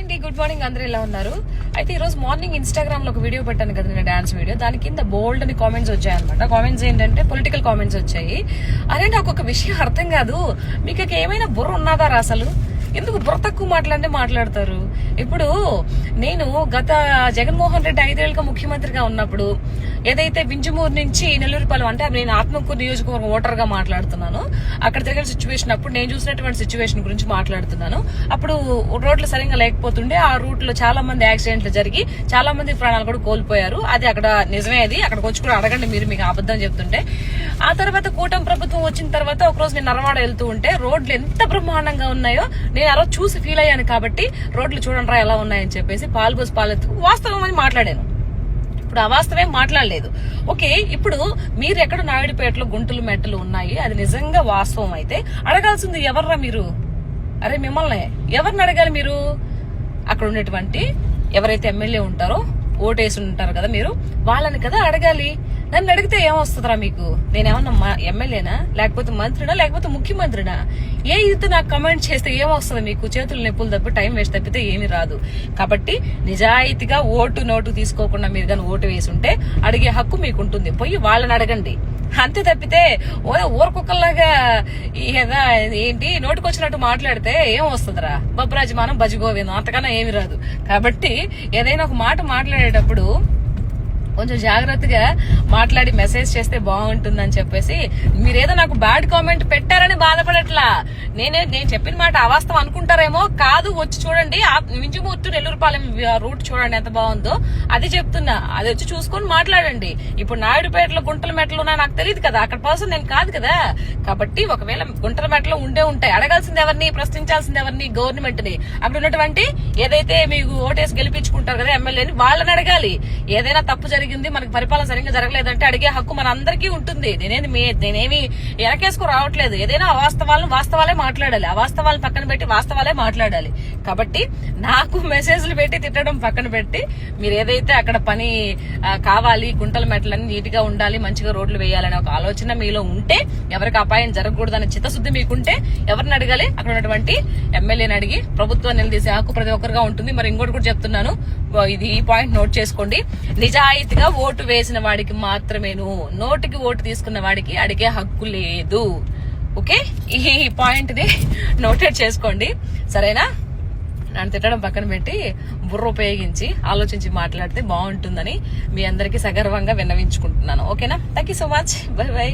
అండి, good morning. అందరూ ఎలా ఉన్నారు? అయితే ఈ రోజు మార్నింగ్ ఇన్స్టాగ్రామ్ లో ఒక వీడియో పెట్టాను కదా, నేను డాన్స్ వీడియో. దాని కింద బోల్డ్ అని కామెంట్స్ వచ్చాయన్నమాట. కామెంట్స్ ఏంటంటే పొలిటికల్ కామెంట్స్ వచ్చాయి. అరే నాకు ఒక విషయం అర్థం కాదు, మీకు ఏమైనా బుర్ర ఉన్నదా అసలు? ఎందుకు బుర్ర తక్కువ మాట్లాడతారు? ఇప్పుడు నేను గత జగన్మోహన్ రెడ్డి 5 ఏళ్ళుగా ముఖ్యమంత్రిగా ఉన్నప్పుడు ఏదైతే వింజమూరు నుంచి నెల్లూరుపాలెం, అంటే నేను ఆత్మకూరు నియోజకవర్గం ఓటర్ గా మాట్లాడుతున్నాను, అక్కడ జరిగిన సిచ్యువేషన్, అప్పుడు నేను చూసినటువంటి సిచ్యువేషన్ గురించి మాట్లాడుతున్నాను. అప్పుడు రోడ్లు సరిగ్గా లేకపోతుండే, ఆ రూట్ లో చాలా మంది యాక్సిడెంట్లు జరిగి చాలా మంది ప్రాణాలు కూడా కోల్పోయారు. అది అక్కడ నిజమే. అది అక్కడికి వచ్చి కూడా అడగండి మీరు, మీకు అబద్ధం చెప్తుంటే. ఆ తర్వాత కూటమి ప్రభుత్వం వచ్చిన తర్వాత ఒకరోజు నేను నరవాడ వెళ్తూ ఉంటే రోడ్లు ఎంత బ్రహ్మాండంగా ఉన్నాయో నేను ఆ రోజు చూసి ఫీల్ అయ్యాను. కాబట్టి రోడ్లు చూడండి ఎలా ఉన్నాయని చెప్పేసి పాల్గొసి పాలెత్తు వాస్తవం అని మాట్లాడాను. ఇప్పుడు అవాస్తవం మాట్లాడలేదు. ఓకే, ఇప్పుడు మీరు ఎక్కడ నాయుడుపేటలో గుంటలు మెట్టలు ఉన్నాయి, అది నిజంగా వాస్తవం అయితే అడగాల్సింది ఎవర్రా మీరు? అరే మిమ్మల్ని ఎవరిని అడగాలి మీరు? అక్కడ ఉన్నటువంటి ఎవరైతే ఎమ్మెల్యే ఉంటారో, ఓటేసి ఉంటారు కదా మీరు, వాళ్ళని కదా అడగాలి. నన్ను అడిగితే ఏమొస్తుందిరా మీకు? నేనేమన్నా ఎమ్మెల్యేనా, లేకపోతే మంత్రినా, లేకపోతే ముఖ్యమంత్రినా? ఏ ఇది నాకు కమెంట్ చేస్తే ఏమొస్తుంది మీకు? చేతులు నొప్పులు తప్పి టైం వేస్ట్ తప్పితే ఏమీ రాదు. కాబట్టి నిజాయితీగా ఓటు నోటు తీసుకోకుండా మీరు కానీ ఓటు వేసి ఉంటే అడిగే హక్కు మీకు ఉంటుంది. పోయి వాళ్ళని అడగండి, అంతే. తప్పితే ఊరకుక్కల్లాగా ఏంటి నోటుకొచ్చినట్టు మాట్లాడితే ఏం వస్తుందిరా? బబ్రాజమానం భజగోవిందం, అంతకన్నా ఏమి రాదు. కాబట్టి ఏదైనా ఒక మాట మాట్లాడేటప్పుడు కొంచెం జాగ్రత్తగా మాట్లాడి మెసేజ్ చేస్తే బాగుంటుందని చెప్పేసి, మీరేదో నాకు బ్యాడ్ కామెంట్ పెట్టారని బాధపడట్లా. నేను చెప్పిన మాట అవాస్తవం అనుకుంటారేమో, కాదు వచ్చి చూడండి, వింజమూరు నెల్లూరుపాలెం రూట్ చూడండి ఎంత బాగుందో, అది చెప్తున్నా. అది వచ్చి చూసుకొని మాట్లాడండి. ఇప్పుడు నాయుడుపేటలో గుంటల మెట్టలు ఉన్నాయి, నాకు తెలియదు కదా, అక్కడ పర్సన్ నేను కాదు కదా. కాబట్టి ఒకవేళ గుంటల మెట్టలో ఉండే ఉంటాయి, అడగాల్సింది ఎవరిని, ప్రశ్నించాల్సింది ఎవరిని? గవర్నమెంట్ ని. అక్కడ ఉన్నటువంటి ఏదైతే మీకు ఓటేసి గెలిపించుకుంటారు కదా ఎమ్మెల్యేని, వాళ్ళని అడగాలి. ఏదైనా తప్పు జరిగింది, మనకి పరిపాలన సరిగ్గా జరగలేదంటే అడిగే హక్కు మన అందరికీ ఉంటుంది. నేనేమి ఎనకేసుకు రావట్లేదు. ఏదైనా అవాస్తవాలను వాస్తవాలే మాట్లాడాలి, అవాస్తవాలను పక్కన పెట్టి వాస్తవాలే మాట్లాడాలి. కాబట్టి నాకు మెసేజ్లు పెట్టి తిట్టడం పక్కన పెట్టి, మీరు ఏదైతే అక్కడ పని కావాలి, గుంటల మెట్లని నీట్ గా ఉండాలి, మంచిగా రోడ్లు వేయాలనే ఒక ఆలోచన మీలో ఉంటే, ఎవరికి అపాయం జరగకూడదనే చిత్తశుద్ధి మీకుంటే ఎవరిని అడగాలి? అక్కడ ఉన్నటువంటి ఎమ్మెల్యేని అడిగి ప్రభుత్వాన్ని నిలదీసే హక్కు ప్రతి ఒక్కరుగా ఉంటుంది. మరి ఇంకోటి కూడా చెప్తున్నాను, ఇది ఈ పాయింట్ నోట్ చేసుకోండి. నిజాయితీగా ఓటు వేసిన వాడికి మాత్రమేను, నోటికి ఓటు తీసుకున్న వాడికి అడిగే హక్కు లేదు. ఓకే, ఈ పాయింట్ ని నోటెడ్ చేసుకోండి, సరేనా? నన్ను తిట్టడం పక్కన పెట్టి బుర్ర ఉపయోగించి ఆలోచించి మాట్లాడితే బాగుంటుందని మీ అందరికీ సగర్వంగా విన్నవించుకుంటున్నాను. ఓకేనా? Thank you so much. By by.